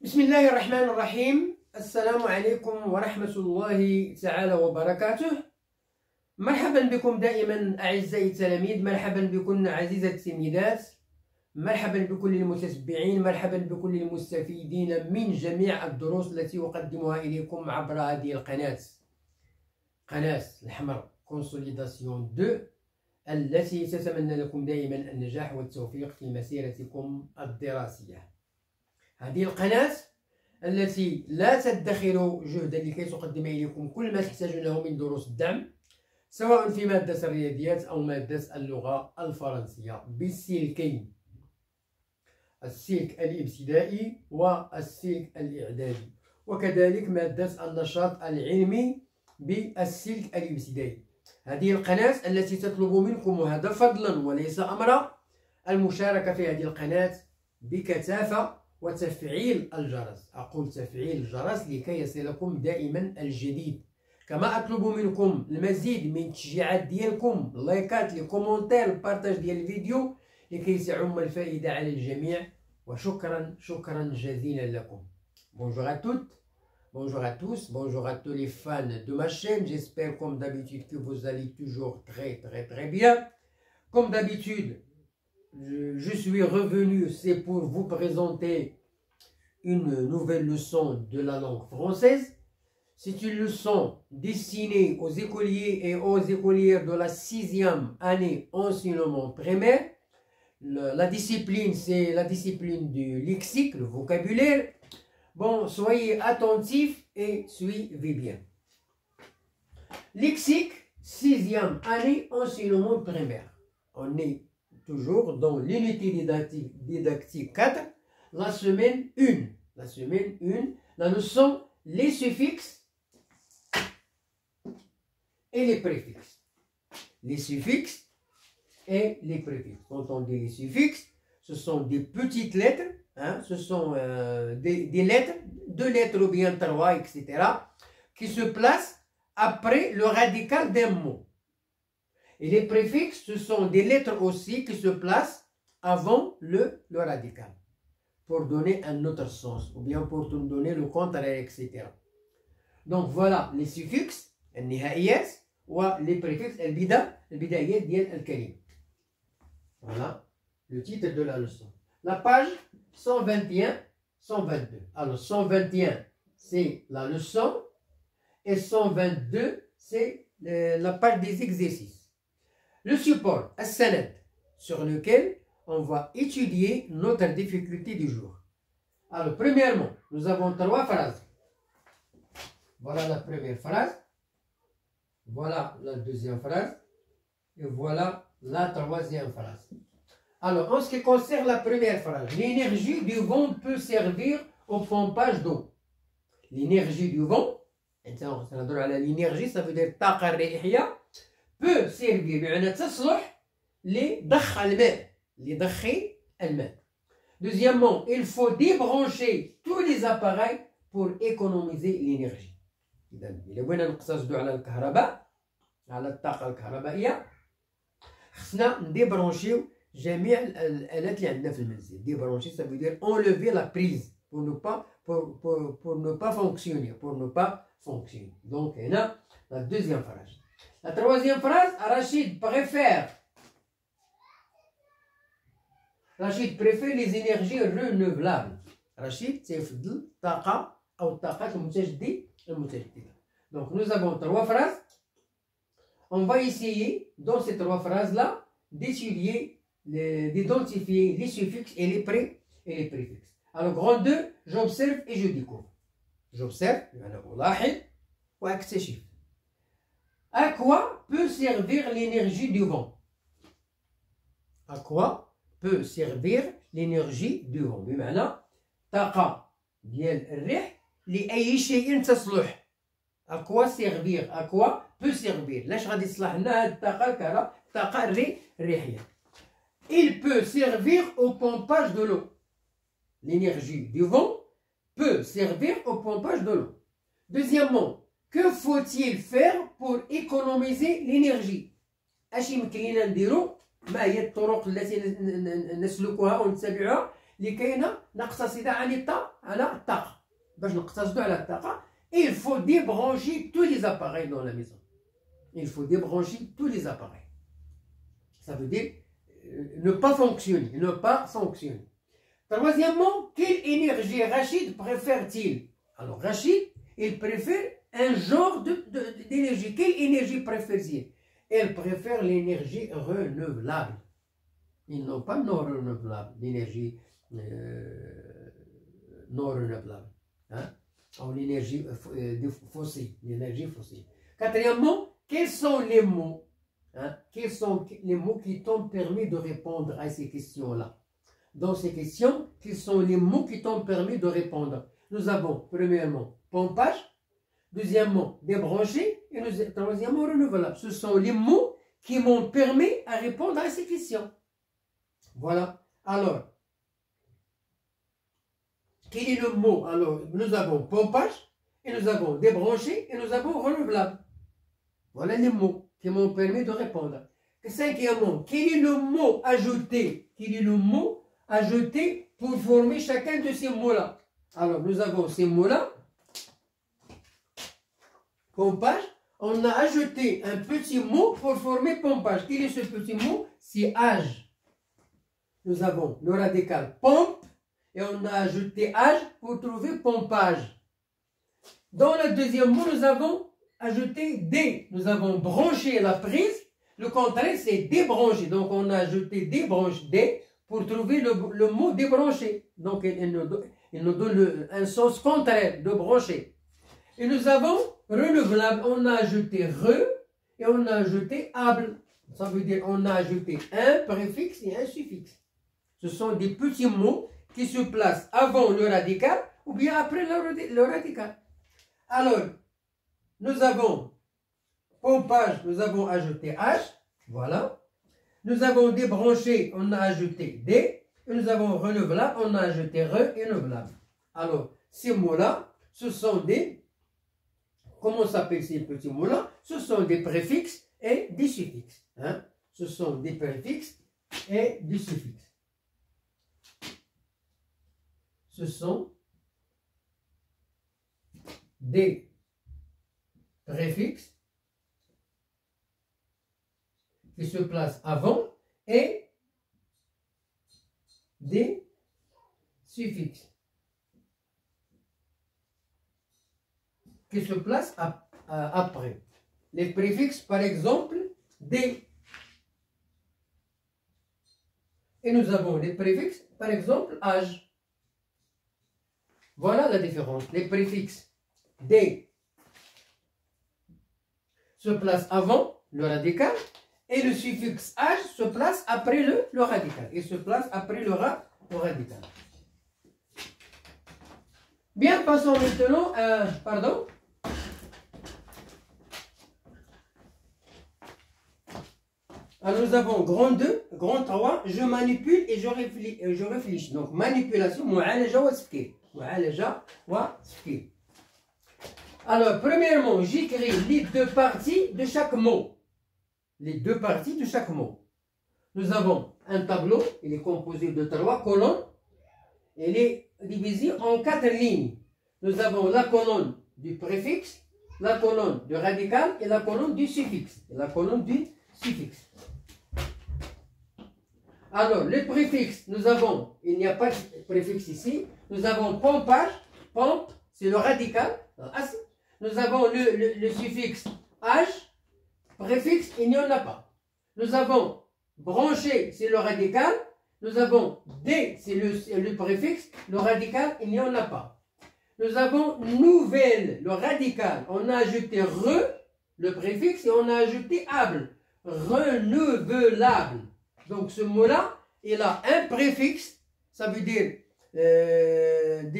بسم الله الرحمن الرحيم. السلام عليكم ورحمة الله تعالى وبركاته. مرحبا بكم دائما أعزائي التلاميذ، مرحبا بكم عزيزة التلميذات، مرحبا بكل المتتبعين، مرحبا بكل المستفيدين من جميع الدروس التي أقدمها إليكم عبر هذه قناة الحمر كونسوليداسيون 2 التي تتمنى لكم دائما النجاح والتوفيق في مسيرتكم الدراسية. هذه القناة التي لا تدخر جهدا لكي تقدم إليكم كل ما تحتاجونه من دروس الدعم، سواء في مادة الرياضيات أو مادة اللغة الفرنسية بالسلكين، السلك الابتدائي والسلك الإعدادي، وكذلك مادة النشاط العلمي بالسلك الابتدائي. هذه القناة التي تطلب منكم، وهذا فضلا وليس أمرا، المشاركة في هذه القناة بكثافة وتفعيل الجرس. أقول تفعيل الجرس لكي يصلكم دائما الجديد، كما أطلب منكم المزيد من التشجيعات ديالكم، اللايكات، لي كومونتير، البارتاج ديال الفيديو لكي تعم الفائدة على الجميع. وشكرا جزيلا لكم. Bonjour à toutes, bonjour à tous, bonjour à tous les fans de ma chaîne. J'espère comme d'habitude que vous allez toujours très bien. Comme d'habitude, je suis revenu, c'est pour vous présenter une nouvelle leçon de la langue française. C'est une leçon destinée aux écoliers et aux écolières de la 6e année enseignement primaire. La discipline, c'est la discipline du lexique, le vocabulaire. Bon, soyez attentifs et suivez bien. Lexique, 6e année enseignement primaire. On est toujours dans l'unité didactique 4, la semaine 1. La semaine 1, la leçon les suffixes et les préfixes. Les suffixes et les préfixes. Quand on dit les suffixes, ce sont des petites lettres, hein, ce sont des lettres, 2 lettres ou bien 3, etc., qui se placent après le radical d'un mot. Et les préfixes, ce sont des lettres aussi qui se placent avant le radical, pour donner un autre sens, ou bien pour donner le contraire, etc. Donc voilà les suffixes, النهائيات، les préfixes, البدايات ديال الكلمة. Voilà le titre de la leçon. La page 121, 122. Alors 121, c'est la leçon, et 122, c'est la page des exercices. Le support, السند, sur lequel on va étudier notre difficulté du jour. Alors, premièrement, nous avons 3 phrases. Voilà la première phrase, voilà la deuxième phrase, et voilà la troisième phrase. Alors, en ce qui concerne la première phrase, l'énergie du vent peut servir au pompage d'eau. L'énergie du vent, l'énergie, ça veut dire الطاقة الريحية، peut servir بمعنى تصلح لضخ الماء. Deuxièmement, il faut débrancher tous les appareils pour économiser l'énergie. إذا إلا بغينا نقتصدوا على الكهرباء، على الطاقة الكهربائية، خصنا نديبرونشيو جميع الآلات اللي عندنا في المنزل. ديبرونشي ça veut dire enlever la prise pour ne pas fonctionner. Donc هنا la deuxième phrase. La troisième phrase, Rachid préfère les énergies renouvelables. Rachid تيفضل الطاقة أو الطاقات المتجددة. Donc nous avons 3 phrases. On va essayer dans ces 3 phrases-là d'identifier les suffixes et les préfixes. Alors grand 2, j'observe et je découvre. J'observe, أنا ألاحظ وأكتشف. À quoi peut servir l'énergie du vent? À quoi peut servir l'énergie du vent؟ بمعنى طاقة ديال الريح لأي شيء تصلح. À quoi servir? À quoi peut servir؟ لاش غادي تصلح لنا هاد الطاقة الطاقة الريحية؟ Il peut servir au pompage de l'eau. L'énergie du vent peut servir au pompage de l'eau. Deuxièmement, que faut-il faire pour économiser l'énergie؟ اش يمكن لينا نديرو؟ ما هي الطرق التي نسلكها ونتبعها لكي نقتصد على الطاقة. باش نقتصدوا على الطاقة il faut débrancher tous les appareils dans la maison. Il faut débrancher tous les appareils. Ça veut dire ne pas fonctionner, ne pas fonctionner. Troisièmement, quelle énergie Rachid préfère-t-il? Alors Rachid, il préfère un genre d'énergie. Quelle énergie préfère-t-il? Elle préfère l'énergie renouvelable. Ils n'ont pas non renouvelable, l'énergie non renouvelable. Hein? Ou l'énergie fossile, l'énergie fossile. Quatrièmement, quels sont les mots? Hein? Quels sont les mots qui t'ont permis de répondre à ces questions-là? Dans ces questions, quels sont les mots qui t'ont permis de répondre? Nous avons, premièrement, pompage, deuxièmement, débrancher, et troisièmement, renouvelable. Ce sont les mots qui m'ont permis à répondre à ces questions. Voilà. Alors, quel est le mot? Alors, nous avons pompage, et nous avons débranché, et nous avons renouvelable. Voilà les mots qui m'ont permis de répondre. Cinquièmement, quel est le mot ajouté? Quel est le mot ajouté pour former chacun de ces mots-là? Alors, nous avons ces mots-là. Pompage. On a ajouté un petit mot pour former pompage. Quel est ce petit mot? C'est âge. Nous avons le radical pompe et on a ajouté âge pour trouver pompage. Dans le deuxième mot, nous avons ajouté dé. Nous avons branché la prise. Le contraire, c'est débrancher. Donc, on a ajouté débranche dé pour trouver le mot débrancher. Donc, il nous donne un sens contraire de brancher. Et nous avons renouvelable. On a ajouté re et on a ajouté able. Ça veut dire on a ajouté un préfixe et un suffixe. Ce sont des petits mots qui se placent avant le radical ou bien après le radical. Alors, nous avons pompage, nous avons ajouté H, voilà. Nous avons débranché, on a ajouté D. Et nous avons renouvelable, on a ajouté re et renouvelable. Alors, ces mots-là, ce sont des... Comment s'appellent ces petits mots-là? Ce sont des préfixes et des suffixes. Hein? Ce sont des préfixes et des suffixes. Ce sont des préfixes qui se placent avant et des suffixes qui se placent après. Les préfixes, par exemple, des. Et nous avons les préfixes, par exemple, âge. Voilà la différence. Les préfixes des se placent avant le radical et le suffixe âge se place après le radical. Il se place après le radical. Bien, passons maintenant à... Pardon. Alors nous avons grand 2, grand 3, je manipule et je réfléchis. Donc manipulation, mu'alaja wa tafkir. Mu'alaja wa tafkir. Alors premièrement, j'écris les deux parties de chaque mot. Les deux parties de chaque mot. Nous avons un tableau, il est composé de 3 colonnes. Il est divisé en 4 lignes. Nous avons la colonne du préfixe, la colonne du radical et la colonne du suffixe. Et la colonne du suffixe. Alors, le préfixe, nous avons, il n'y a pas de préfixe ici, nous avons pompage, pompe, c'est le radical, nous avons le suffixe H, préfixe, il n'y en a pas. Nous avons branché, c'est le radical, nous avons D, c'est le préfixe, le radical, il n'y en a pas. Nous avons nouvelle, le radical, on a ajouté re, le préfixe, et on a ajouté able, renouvelable. Donc ce mot-là, il a un préfixe, ça veut dire des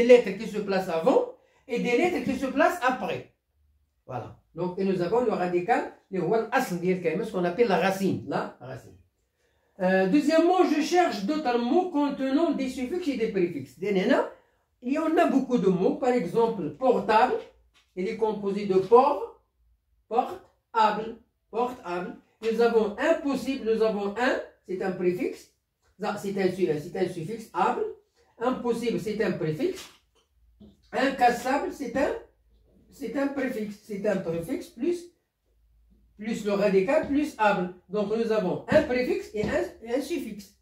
lettres qui se placent avant et des lettres qui se placent après. Voilà. Donc et nous avons le radical, ce qu'on appelle la racine. Deuxièmement, je cherche d'autres mots contenant des suffixes et des préfixes. Il y en a beaucoup de mots, par exemple portable, il est composé de port, portable. Nous avons impossible, nous avons un, c'est un préfixe. c'est un suffixe able. Impossible, c'est un préfixe. Incassable, c'est un préfixe. C'est un préfixe plus le radical plus able. Donc nous avons un préfixe et un suffixe.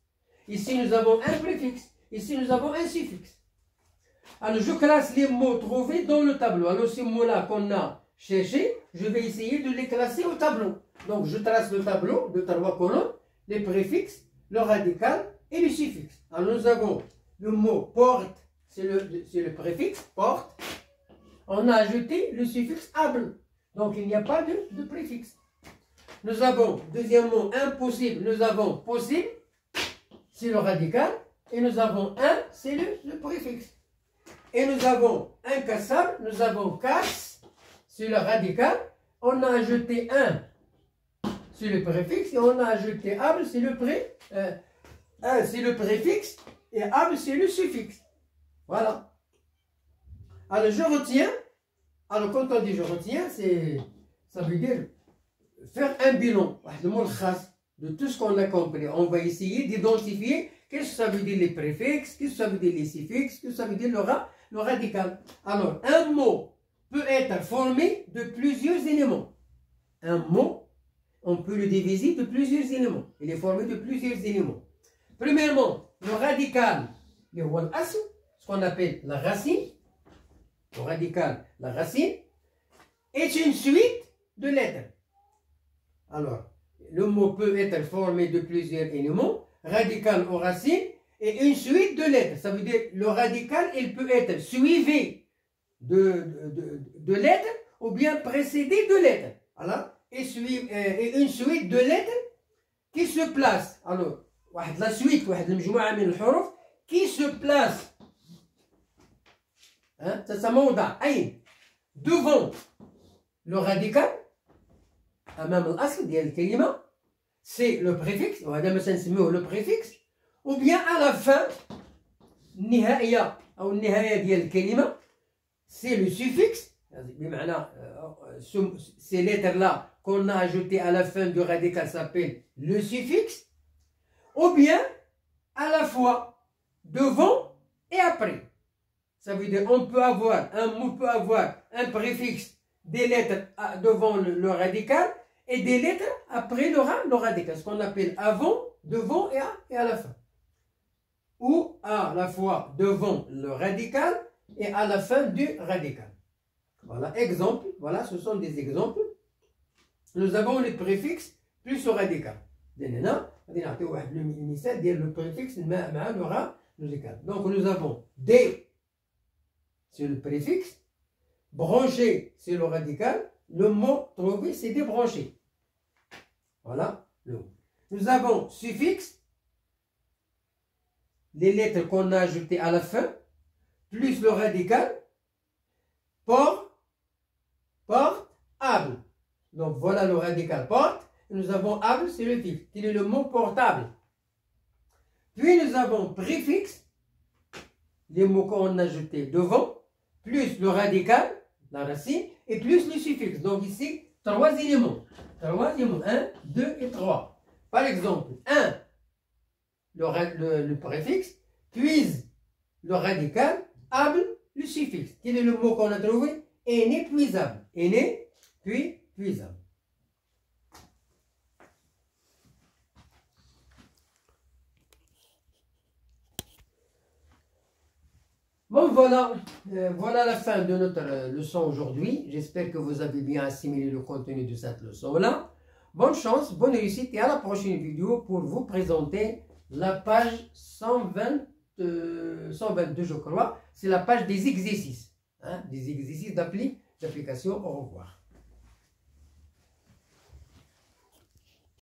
Ici nous avons un préfixe. Ici nous avons un suffixe. Alors je classe les mots trouvés dans le tableau. Alors ces mots-là qu'on a cherchés, je vais essayer de les classer au tableau. Donc je trace le tableau de 3 colonnes, les préfixes, le radical et le suffixe. Alors nous avons le mot porte, c'est le préfixe, porte. On a ajouté le suffixe able. Donc il n'y a pas de préfixe. Nous avons, deuxième mot, impossible, nous avons possible, c'est le radical. Et nous avons un, c'est le préfixe. Et nous avons incassable, nous avons casse, c'est le radical. On a ajouté un, c'est le préfixe. Et on a ajouté able, c'est le préfixe. Et able, c'est le suffixe. Voilà. Alors je retiens. Alors quand on dit je retiens, ça veut dire faire un bilan de tout ce qu'on a compris. On va essayer d'identifier qu'est-ce que ça veut dire les préfixes, qu'est-ce que ça veut dire les suffixes, qu'est-ce que ça veut dire le radical. Alors, un mot peut être formé de plusieurs éléments. Un mot, on peut le diviser de plusieurs éléments. Il est formé de plusieurs éléments. Premièrement, le radical, ce qu'on appelle la racine, le radical, la racine, est une suite de lettres. Alors, le mot peut être formé de plusieurs éléments, radical aux racines, et une suite de lettres. Ça veut dire le radical, il peut être suivi de lettres ou bien précédé de lettres. Voilà. Et une suite de lettres qui se place. Alors, la suite, qui se place. Hein? Devant le radical. C'est le préfixe, le préfixe, ou bien à la fin, c'est le suffixe, ces lettres-là qu'on a ajoutées à la fin du radical s'appellent le suffixe, ou bien à la fois devant et après. Ça veut dire un mot peut avoir un préfixe, des lettres devant le radical, et des lettres après le radical, ce qu'on appelle avant, devant et à la fin. Ou à la fois devant le radical et à la fin du radical. Voilà, exemple, voilà, ce sont des exemples. Nous avons les préfixes plus le radical. Le préfixe, le radical. Donc nous avons D, c'est le préfixe, branché, c'est le radical, le mot trouvé, c'est débranché. Voilà le mot. Nous avons suffixe, les lettres qu'on a ajoutées à la fin, plus le radical, porte, able. Donc voilà le radical porte. Nous avons able, c'est le fixe. Il est le mot portable. Puis nous avons préfixe, les mots qu'on a ajoutés devant, plus le radical, la racine, et plus le suffixe. Donc ici, 3 éléments. 1, 2 et 3. Par exemple, 1, le préfixe, puis le radical, able, le suffixe. Quel est le mot qu'on a trouvé? Inépuisable. Puisable. Bon, voilà la fin de notre leçon aujourd'hui. J'espère que vous avez bien assimilé le contenu de cette leçon-là. Bonne chance, bonne réussite et à la prochaine vidéo pour vous présenter la page 122, je crois. C'est la page des exercices, des exercices d'application. Au revoir.